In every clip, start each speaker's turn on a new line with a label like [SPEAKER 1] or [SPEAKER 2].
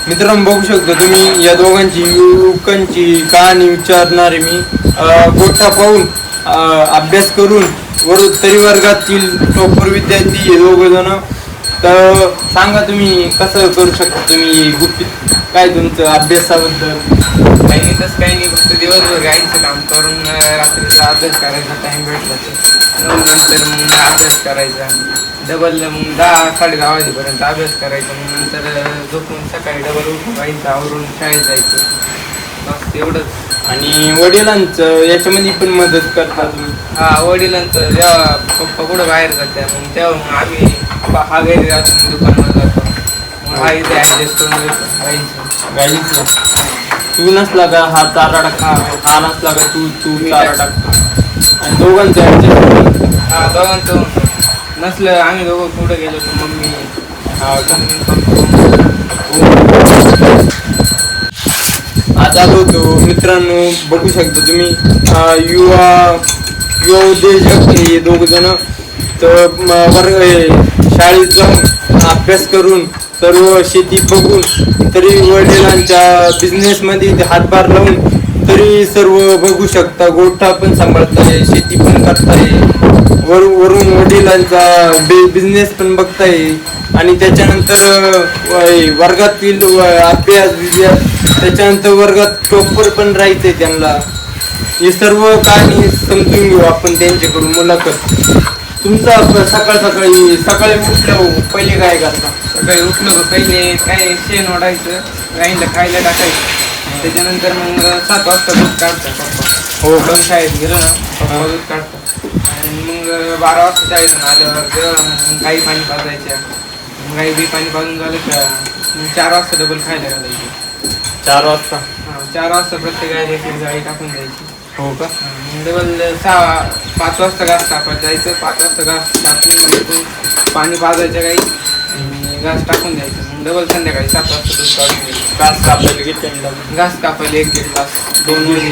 [SPEAKER 1] मित्रांनो बघू शकता तुम्ही या दोघांची युवकांची कहाणी विचारणारे मी गोठा पाहून अभ्यास करून तरी वर्गातील टॉपर विद्यार्थी हे दोघ जण. तर सांगा तुम्ही कसं करू शकता तुम्ही गुपित काय तुमचं अभ्यासाबद्दल?
[SPEAKER 2] काही नाही, तसं काही नाही, फक्त दिवसभर गाईचं काम करून रात्रीचा अभ्यास करायचा टाइम भेटला तर नंतर मग अभ्यास करायचा डबल मग 10-10:30 वाजेपर्यंत अभ्यास करायचा. मग नंतर झोपून सकाळी डबल उठून गाईचं आवरून शाळेत जायचं. बस एवढंच.
[SPEAKER 1] आणि वडिलांचं याच्यामध्ये पण मदत करता तुम्ही?
[SPEAKER 2] हा, वडिलांचं जेव्हा पप्पा कुठं बाहेर जातात मग तेव्हा मग आम्ही हा घरी राहतो दुकानावर जातो. मग हा इथे ॲडजस्ट करून देतो
[SPEAKER 1] गाईचं. तू नसला का हा चारा टाकता, हा नसला का तू चारा टाकतो आणि दोघांचं ॲडजस्ट.
[SPEAKER 2] हा, दोघांचं नसलं आम्ही दोघं कुठं गेलो तर मम्मी
[SPEAKER 1] आज आलो होतो. मित्रांनो बघू शकता तुम्ही युवा उद्योजक हे दोघ जण तर शाळेत जाऊन अभ्यास करून सर्व शेती बघून तरी वडिलांच्या बिझनेसमध्ये हातभार लावून तरी सर्व बघू शकता. गोठा पण सांभाळताय, शेती पण करताय, वरून वडिलांचा बिझनेस पण बघताय आणि त्याच्यानंतर वर्गातील अभ्यास त्याच्यानंतर वर्गात टॉपर पण राहायचंय त्यांना. हे सर्व कहाणी समजून घेऊ आपण त्यांच्याकडून मुलाखत. तुमचा सकाळी उठल्यावर पहिले काय करता?
[SPEAKER 2] सकाळी उठलो का पहिले काय शेण ओढायचं, गाईला खायला टाकायचं. त्याच्यानंतर मग 7 वाजता दूध काढतात पप्पा.
[SPEAKER 1] हो
[SPEAKER 2] पण शाळेत गेलो ना पप्पा दूध काढतात. आणि मग 12 वाजता शाळेतून आल्यावर गाई पाणी पाजायच्या. गाई बी पाणी पाजून झालं का 4 वाजता डबल खायला घालायची.
[SPEAKER 1] 4 वाजता?
[SPEAKER 2] हां, 4 वाजता प्रत्येक गायला एक गाई टाकून द्यायची.
[SPEAKER 1] हो का?
[SPEAKER 2] डबल 5 वाजता घास कापायला जायचं. 5 वाजता घास कापून पाणी पाजायच्या गाई आणि घास टाकून द्यायचं. मग डबल संध्याकाळी 7 वाजता दूध काढून द्यायचं.
[SPEAKER 1] घास कापायला किती टाइम लागतो?
[SPEAKER 2] घास कापायला 1-1.5 तास. 2 वाजे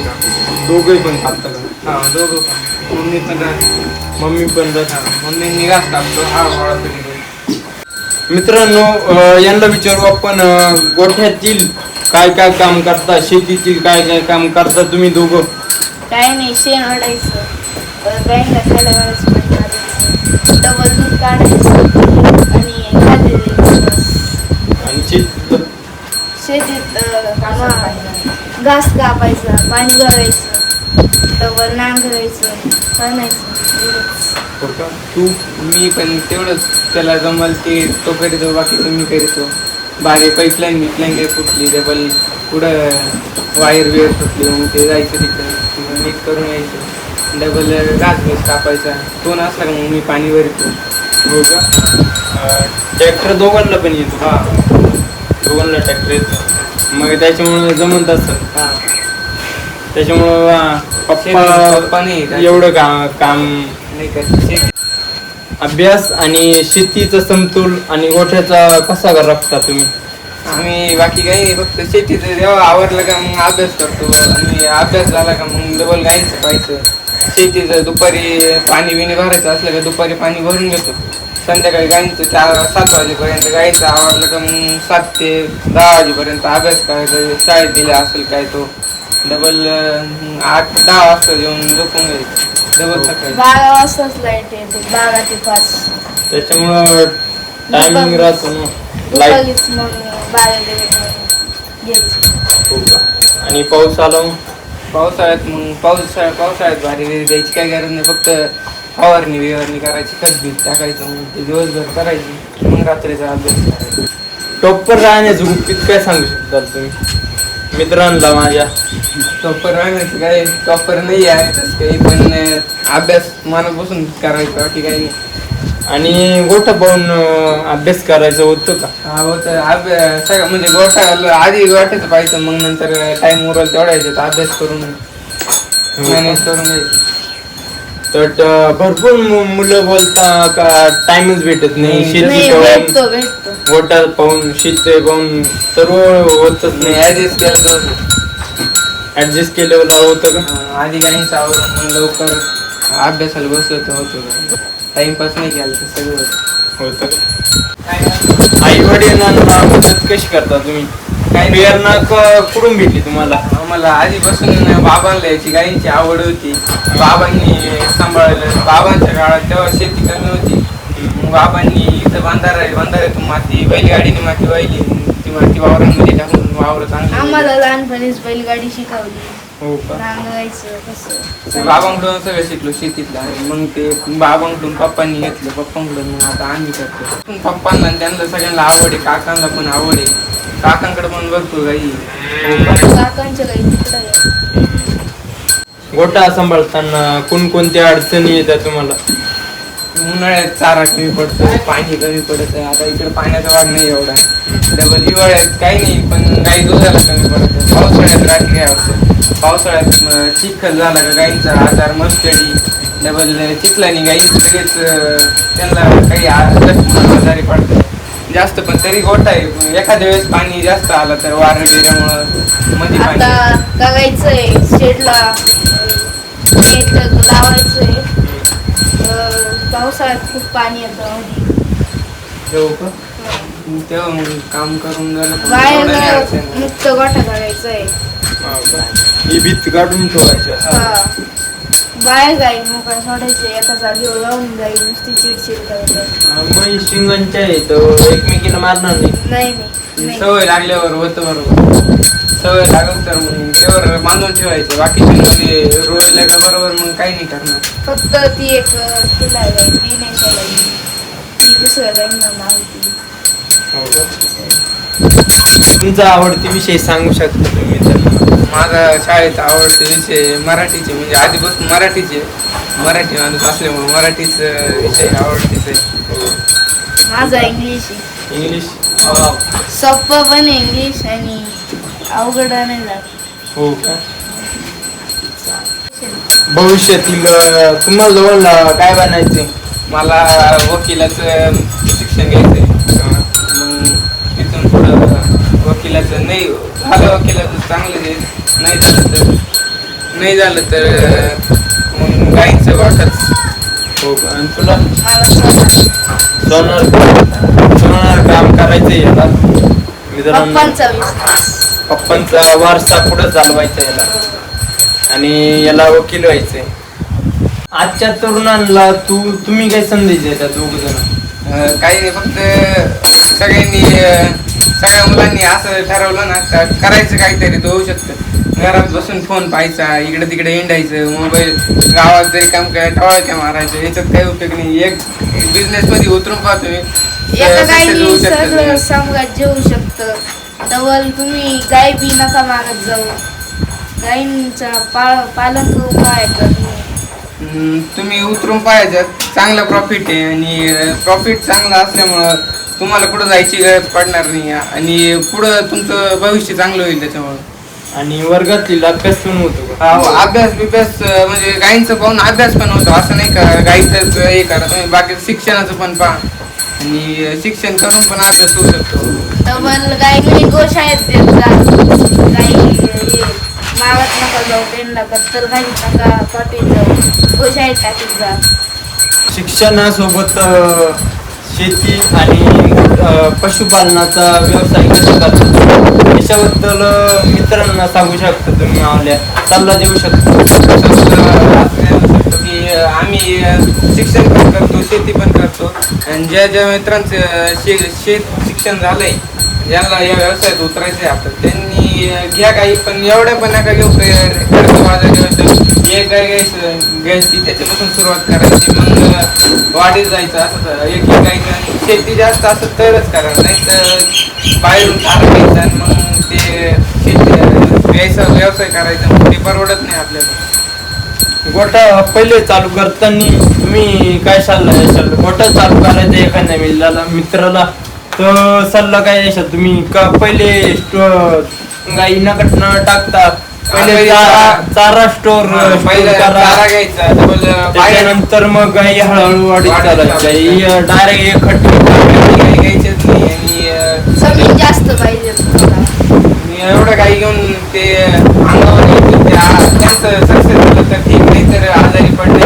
[SPEAKER 2] कापायचं.
[SPEAKER 1] दोघंही पण कापता का?
[SPEAKER 2] हां, दोघं पण. मम्मी पण राहते.
[SPEAKER 1] मम्मी पण राहते.
[SPEAKER 2] हां, मम्मींनी घास कापतो, हा गोळा कधी.
[SPEAKER 1] मित्रांनो यांना विचारू आपण गोठ्यातील काय काय काम करता, शेतीतील काय काय काम करता तुम्ही दोघं?
[SPEAKER 3] काय नाही, शेण ओढायचं, गाईला खायला घालायचं, पाणी पाजायचं, डबल दूध काढायचं आणि खाली द्यायचं बस.
[SPEAKER 1] आणि
[SPEAKER 3] शेतीत घास कापायचा, पाणी भरायचं, डबल नांगरायचं, खणायचं.
[SPEAKER 1] हो का? तू?
[SPEAKER 2] मी पण तेवढंच त्याला जमल ते तो करीतो, बाकीचं मी करीतो. बाहेर पाईपलाईन काही फुटली, डबल कुठं वायर बिअर फुटली मग ते जायचं तिकडं नीट करून यायचं. डबल घास कापायचा. तो नसला का मग मी पाणी भरतो.
[SPEAKER 1] हो का? ट्रॅक्टर दोघांना पण येतो?
[SPEAKER 2] हां,
[SPEAKER 1] दोघांना ट्रॅक्टर येतो. मग त्याच्यामुळे जमत असत.
[SPEAKER 2] हां,
[SPEAKER 1] त्याच्यामुळं पप्पा
[SPEAKER 2] नाही
[SPEAKER 1] एवढं काम
[SPEAKER 2] नाही करत.
[SPEAKER 1] अभ्यास आणि शेतीचा समतोल आणि गोठ्याचा कसा राखता तुम्ही?
[SPEAKER 2] आम्ही बाकी काही नाही, फक्त शेतीचं जेव्हा आवडलं का मग अभ्यास करतो आणि अभ्यास झाला का मग डबल गाईचं पाहायचं. शेतीचं दुपारी पाणी बिणी भरायचं असलं का दुपारी पाणी भरून घेतो. संध्याकाळी गाईंचं 7 वाजेपर्यंत गाईचं आवडलं का मग 7 ते 10 वाजेपर्यंत अभ्यास करायचा. शाळेत दिला असेल काय तो डबल 8-10 वाजता जेवून झोपून घ्यायचं. डबल सकाळी
[SPEAKER 3] 12 वाजताच लाईट येते, 12 ते 5.
[SPEAKER 1] त्याच्यामुळं टायमिंग राहतो ना लाईट.
[SPEAKER 3] मग 12 ते 1 घ्यायचं.
[SPEAKER 1] हो का? आणि पाऊस आला मग?
[SPEAKER 2] पावसाळ्यात मग पावसाळ्यात भारी द्यायची काही गरज नाही, फक्त फवारणी करायची, खत बीत टाकायचं, मग ते दिवसभर करायची, मग रात्रीचा अभ्यास करायचा.
[SPEAKER 1] टॉपर राहण्याचं गुपित काय सांगू शकता तुम्ही मित्रांना माझ्या?
[SPEAKER 2] टॉपर राहण्याचं काय टॉपर नाही आहे तसं काही, पण अभ्यास मनापासून करायचा बाकी काही नाही.
[SPEAKER 1] आणि गोठा पाहून अभ्यास करायचं होतं का?
[SPEAKER 2] हा, होतं अभ्यास सगळं म्हणजे गोठा आधी गोठ्याचं पाहिजे, मग नंतर टाइम उरल तेवढा यायचं अभ्यास करून मॅनेज करून घ्यायचं.
[SPEAKER 1] तर भरपूर मुलं बोलता का टाइमच भेटत नाही. शेती
[SPEAKER 3] भेटतो
[SPEAKER 1] गोठा पाहून शेती पाहून सर्व होतच नाही. ऍडजस्ट केल्यावर होतं का?
[SPEAKER 2] आधी गाईंचं आवरून मग लवकर अभ्यासाला बसलं तर होतं. टाइमपास नाही केला तर सगळं
[SPEAKER 1] होतं. आई वडिलांना मदत कशी करता तुम्ही?
[SPEAKER 2] काय
[SPEAKER 1] प्रेरणा कुठून भेटली तुम्हाला?
[SPEAKER 2] आम्हाला आधीपासून बाबांना याची गायींची आवड होती. बाबांनी सांभाळलं. बाबांच्या काळात तेव्हा शेती कमी होती. मग बाबांनी इथं बांधाऱ्यातून माती बैलगाडीने माती वाहिली. ती माती वावरांमध्ये टाकून वावर चांगली.
[SPEAKER 3] आम्हाला लहानपणीच बैलगाडी शिकवली,
[SPEAKER 1] हो का?
[SPEAKER 3] नांगरायचं कसं.
[SPEAKER 2] बाबांकडून सगळं शिकलो शेतीतलं आहे. मग ते बाबांकडून पप्पांनी घेतलं. पप्पांकडून मग आता आम्ही करतो. पप्पांना आणि त्यांना सगळ्यांना आवड आहे. काकांना पण आवड आहे. काकांकडे पण भरपूर गाई.
[SPEAKER 3] काकांच्या गाई तिकडे आहे.
[SPEAKER 1] गोठा सांभाळताना कोणकोणत्या अडचणी येतात तुम्हाला?
[SPEAKER 2] उन्हाळ्यात चारा कमी पडतो, पाणी कमी पडत आहे. आता इकडे पाण्याचा वाढ नाही एवढा. डबल हिवाळ्यात काही नाही, पण गाई दुधाला कमी पडत. पावसाळ्यात रात्री काय होतं, पावसाळ्यात चिखल झाला का गाईंचा आजार मस्टडी. डबल चिखलानी गाई लगेच त्यांना काही आजारी पडतं जास्त. पण तरी गोठा आहे. एखाद्या वेळेस पाणी जास्त आलं तर वारं गेल्यामुळं मध्ये पाणी.
[SPEAKER 3] आता बघायचंय शेडला नेट लावायचंय. पावसाळ्यात खूप पाणी येतं मध्ये.
[SPEAKER 1] हो का?
[SPEAKER 2] तेव्हा मग काम करून झालं तर
[SPEAKER 3] बाहेर
[SPEAKER 2] एवढं नाही अडचण आहे.
[SPEAKER 3] मुक्त गोठा करायचंय.
[SPEAKER 1] ही भीत काढून ठेवायची असं.
[SPEAKER 3] हा. बाहेर गाई मोकळ्या सोडायचे, एका जागेवर राहून जाईल नुसती चिडचिड करतात.
[SPEAKER 1] मग शिंगांच्या आहेत एकमेकीला मारणार नाही.
[SPEAKER 3] नाही नाही.
[SPEAKER 2] सवय लागल्यावर होतं बरोबर. सवय लागल तर मग त्यावर बांधून ठेवायचं. बाकीच्यांमध्ये रोजल्या का बरोबर मग काही नाही करणार.
[SPEAKER 3] फक्त ती एक तिला आहे गाई, ती नाही सोडायची. ती दुसऱ्या गाईंना मारती.
[SPEAKER 1] तुमचा आवडती विषय सांगू शकता तुम्ही तर?
[SPEAKER 2] माझा शाळेत आवडते विषय मराठीचे. म्हणजे आधीपासून मराठीचे. मराठी माणूस असल्यामुळे मराठीच विषय आवडतीच आहे.
[SPEAKER 3] माझा इंग्लिश आहे.
[SPEAKER 1] इंग्लिश?
[SPEAKER 3] सोपं पण इंग्लिश आणि अवघड नाही जात.
[SPEAKER 1] हो का? भविष्यातील तुम्हाला जवळ काय बनायचे?
[SPEAKER 2] मला वकिलाचं शिक्षण घ्यायचंय. मग तिथून पुढं वकिलाचं नाही झालं, वकिलाचं चांगलं आहे. नाही झालं तर मग गाईंचं वाटच.
[SPEAKER 1] हो का? आणि तुला?
[SPEAKER 3] मला
[SPEAKER 1] सोनार काम करायचंय याला मित्रांनो.
[SPEAKER 3] पप्पांचा विश्वास.
[SPEAKER 1] पप्पांचा वारसा पुढे चालवायचा याला आणि याला वकील व्हायचंय. आजच्या तरुणांना तुम्ही काय संदेश देता दोघ जण?
[SPEAKER 2] काही नाही, फक्त सगळ्या मुलांनी असं ठरवलं ना तर करायचं काहीतरी तर होऊ शकतं. घरात बसून फोन पाहायचा, इकडे तिकडे हिंडायचं, मोबाईल गावात जरी काम काय टवाळक्या मारायचं, याच्यात काही उपयोग नाही. एक बिझनेस मध्ये उतरून पाहतो मी.
[SPEAKER 3] एका गायीने सगळं साम्राज्य होऊ शकतं. डबल तुम्ही गाय बी नका मागत जाऊ. गायींचा पालन करून पाहायचं
[SPEAKER 2] तुम्ही उतरून पाहायचं. चांगलं प्रॉफिट आहे आणि प्रॉफिट चांगलं असल्यामुळं तुम्हाला कुठं जायची गरज पडणार नाही आणि पुढं तुमचं भविष्य चांगलं होईल त्याच्यामुळं.
[SPEAKER 1] आणि वर्गातील अभ्यास पण होतो का?
[SPEAKER 2] अभ्यास म्हणजे गायींचं पाहून अभ्यास पण होतो. असं नाही का गायीचंच हे करा तुम्ही, बाकी शिक्षणाचं पण पहा आणि शिक्षण करून पण अभ्यास होऊ शकतो.
[SPEAKER 3] डबल गायीने गोशाळेत देत जा. गाई मागत नका जाऊ, त्यांना कत्तर घालीत नका पाठवीत जाऊ, गोशाळेत टाकीत जा.
[SPEAKER 1] शिक्षणासोबत शेती आणि पशुपालनाचा व्यवसाय कसा करतात याच्याबद्दल मित्रांना सांगू शकता तुम्ही? आम्हाला सल्ला देऊ शकता?
[SPEAKER 2] की आम्ही शिक्षण पण करतो, शेती पण करतो आणि ज्या मित्रांचं शेत शिक्षण झालंय, ज्यांना या व्यवसायात उतरायचं आहे आता, त्यांनी घ्या काही, पण एवढ्या पण नका घेऊ एक गाय घ्यायची, त्याच्यापासून सुरुवात करायची, मग वाढीत जायचं. असं एक गायचं शेती जास्त असं तरच करा, नाही तर बाहेरून चारा घ्यायचा आणि मग ते शेती व्यवसाय करायचा, मग ते परवडत नाही आपल्याला.
[SPEAKER 1] गोठा पहिले चालू करताना तुम्ही काय सल्ला द्याल? गोठा चालू करायचा एखाद्या मित्राला तर सल्ला काय द्याल तुम्ही? का पहिले गाई नकट न टाकता पहिले चारा स्टोर
[SPEAKER 2] चारा घ्यायचा,
[SPEAKER 1] त्याच्यानंतर मग गाई हळूहळू वाढीत चालायच्या, डायरेक्ट एक खट्टी
[SPEAKER 2] घ्यायचेच नाही आणि
[SPEAKER 3] जमीन जास्त पाहिजे.
[SPEAKER 2] एवढं काही घेऊन ते अंगावर त्यांचं सक्सेस झालं तर ठीक, नाही तर आजारी पडले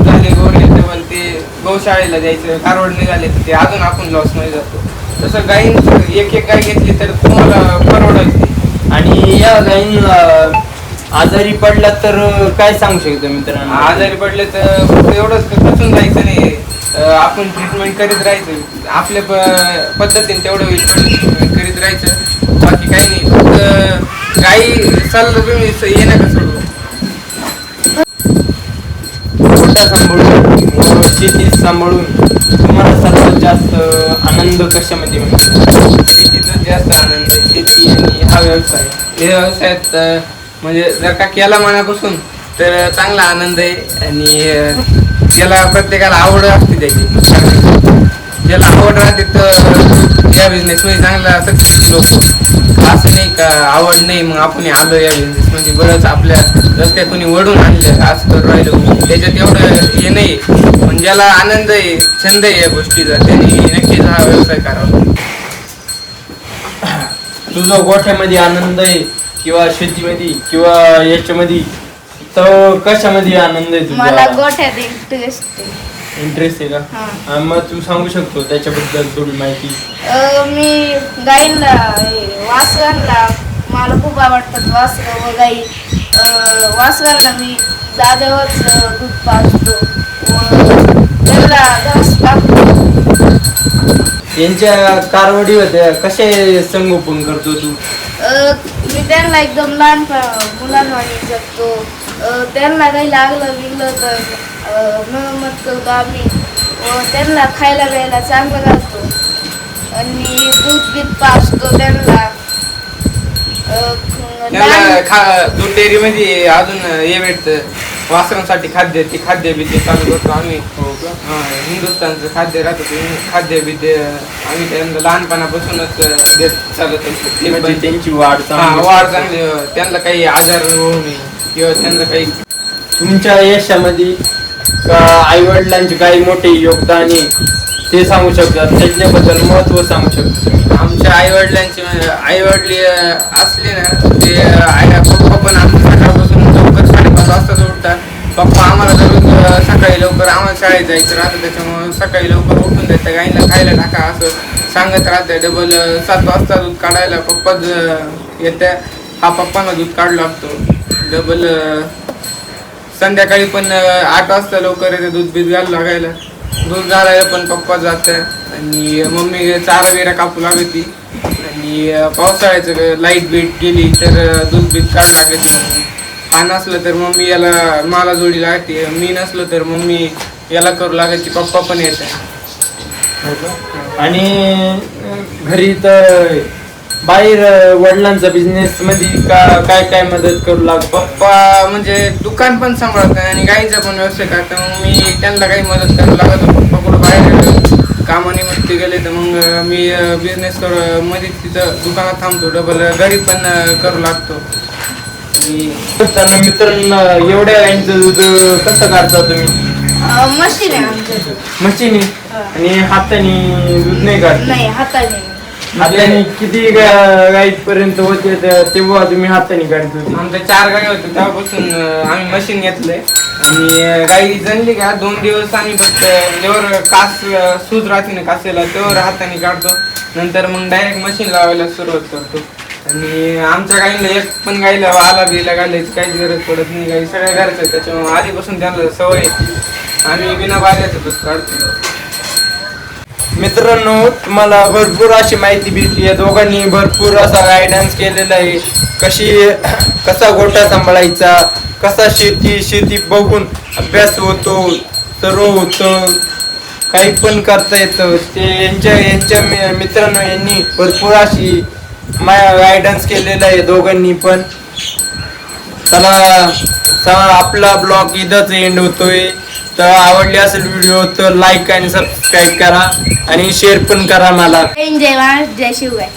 [SPEAKER 2] झाले गोरे डबल ते गौशाळेला द्यायचं, कारवड निघाले ते अजून आपण लॉस मध्ये जातो. तसं गायींचं एक गाय घेतली तर तुम्हाला परवडेल ते.
[SPEAKER 1] आणि या गायींना आजारी पडला तर काय सांगू शकतो मित्रांनो?
[SPEAKER 2] आजारी पडले तर फक्त एवढंच खचून जायचं नाही, आपण ट्रीटमेंट करीत राहायचं आपल्या पद्धतीने तेवढं होईल ट्रीटमेंट करीत राहायचं. बाकी काही नाही, फक्त गाई सल्ला तुम्ही ये नका सोडू.
[SPEAKER 1] गोठा सांभाळून व शेती सांभाळून तुम्हाला सर्वात जास्त आनंद कशामध्ये मिळतो?
[SPEAKER 2] शेतीतच जास्त आनंद आहे. शेती आणि हा व्यवसाय, या व्यवसायात म्हणजे जर का केला मनापासून तर चांगला आनंद आहे. आणि ज्याला प्रत्येकाला आवड असते त्याची, ज्याला आवड राहते तर या बिझनेसमध्ये चांगला सक्सेस लोक. असं नाही का आवड नाही मग आपण आलो या बिझनेस म्हणजे बरंच आपल्या रस्त्यात कोणी वडून आणलं असं करून राहिलो, त्याच्यात एवढं हे नाही. पण ज्याला आनंद आहे, छंद आहे या गोष्टीचा, त्यांनी नक्कीच हा व्यवसाय करावा.
[SPEAKER 1] तुझा गोठ्यामध्ये आनंद आहे किंवा शेतीमध्ये किंवा याच्यामध्ये, तर कशामध्ये आनंद आहे
[SPEAKER 3] मला
[SPEAKER 1] तुझा?
[SPEAKER 3] गोठ्यात इंटरेस्ट आहे.
[SPEAKER 1] इंटरेस्ट आहे का?
[SPEAKER 3] हा.
[SPEAKER 1] मग तू सांगू शकतो त्याच्याबद्दल थोडी माहिती?
[SPEAKER 3] मी गाईंना वासरांना मला खूप आवडतात वासरं व गाई. वासरांना मी जागेवरच दूध पाजतो व त्यांना घास टाकतो.
[SPEAKER 1] यांच्या कारवडी होत्या कसे संगोपन करतो तू?
[SPEAKER 3] मी त्यांना एकदम लहान मुलांवाणी जगतो. त्यांना काही लागलं बिगलं तर मत करतो आम्ही व त्यांना खायला प्यायला चांगलं घालतो आणि दूध बीत पाजतो त्यांना.
[SPEAKER 2] दूध डेअरी मध्ये अजून हे भेटतं वासरांसाठी खाद्य, ते खाद्य बिद्य चालू करतो आम्ही. हिंदुस्थानचं खाद्य राहतं ते खाद्य बिद्य आम्ही त्यांना लहानपणापासूनच देत चालत असतो.
[SPEAKER 1] म्हणजे त्यांची वाढ
[SPEAKER 2] वाढ चांगली, त्यांना काही आजार होऊ नये किंवा त्यांना काही.
[SPEAKER 1] तुमच्या यशामध्ये आई वडिलांचे काही मोठे योगदान आहे ते सांगू शकतात, त्याच्याबद्दल महत्व सांगू शकतो?
[SPEAKER 2] आमच्या आई वडिलांचे आई-वडील असले ना ते पप्पा पण आमच्या सकाळपासून लवकर 5:30 वाजताच उठतात. पप्पा आम्हाला दररोज सकाळी लवकर आम्हाला शाळेत जायचं राहतं, त्याच्यामुळे सकाळी लवकर उठून देतात, गाईला खायला टाका असं सांगत राहते. डबल 7 वाजता दूध काढायला पप्पाच येत्या, हा पप्पांना दूध काढू लागतो. डबल संध्याकाळी पण 8 वाजता लवकर येते दूध बीत घालू लागायला. दूध घालायला पण पप्पा जातात आणि मम्मी चारा बिरा कापू लागते. आणि पावसाळ्याचं लाईट बीट गेली तर दूध बीत काढू लागते. हा नसलं तर मम्मी याला मला जोडी लागते, मी नसलो तर मम्मी याला करू लागते, पप्पा पण येतात.
[SPEAKER 1] आणि घरी तर बाहेर वडिलांचा बिझनेस मध्ये काय काय मदत करू लागतो?
[SPEAKER 2] पप्पा म्हणजे दुकान पण सांभाळतात आणि गाईचा पण व्यवसाय करतात, मग मी त्यांना काही मदत करायला लागत. पप्पा कुठं बाहेर कामानिमित्त गेले तर मग मी बिझनेस मध्ये तिथं दुकानात थांबतो, डबल घरी पण करू लागतो.
[SPEAKER 1] आणि मित्रांनो, एवढ्या गाईंचं दूध कसं काढता तुम्ही?
[SPEAKER 3] मशीन आहे आमच्या.
[SPEAKER 1] मशीनी? आणि हाताने दूध नाही काढत?
[SPEAKER 3] नाही, हाताने.
[SPEAKER 1] हाताने किती गाई पर्यंत होते तेव्हा तुम्ही हाताने काढत होते?
[SPEAKER 2] आमच्या 4 गाई होत्या तेव्हापासून आम्ही मशीन घेतलंय. आणि गाई जनली का 2 दिवस आम्ही फक्त जेव्हा कास सूज राहते ना कासेला तेव्हा हाताने काढतो, नंतर मग डायरेक्ट मशीन लावायला सुरुवात करतो. आणि आमच्या गाईला एक पण गाईला आला बिला घालायची काहीच गरज पडत नाही, गाई सगळ्या घरचं, त्याच्यामुळे आधीपासून त्यांना सवय आम्ही बिना बाल्याचं दूध काढतो.
[SPEAKER 1] मित्रांनो, तुम्हाला भरपूर अशी माहिती भेटली. या दोघांनी भरपूर असा गायडन्स केलेला आहे, कसा गोठा सांभाळायचा, कसा शेती बघून अभ्यास होतो, सर्व होतं, काही पण करता येतं ते. यांच्या मित्रांनो यांनी भरपूर अशी गायडन्स केलेला आहे दोघांनी पण. चला आपला ब्लॉग इथंच एंड होतोय. तर आवडली असेल व्हिडिओ तर लाईक आणि सबस्क्राईब करा आणि शेअर पण करा मला.
[SPEAKER 3] जय महाराज, जय शिवगाय.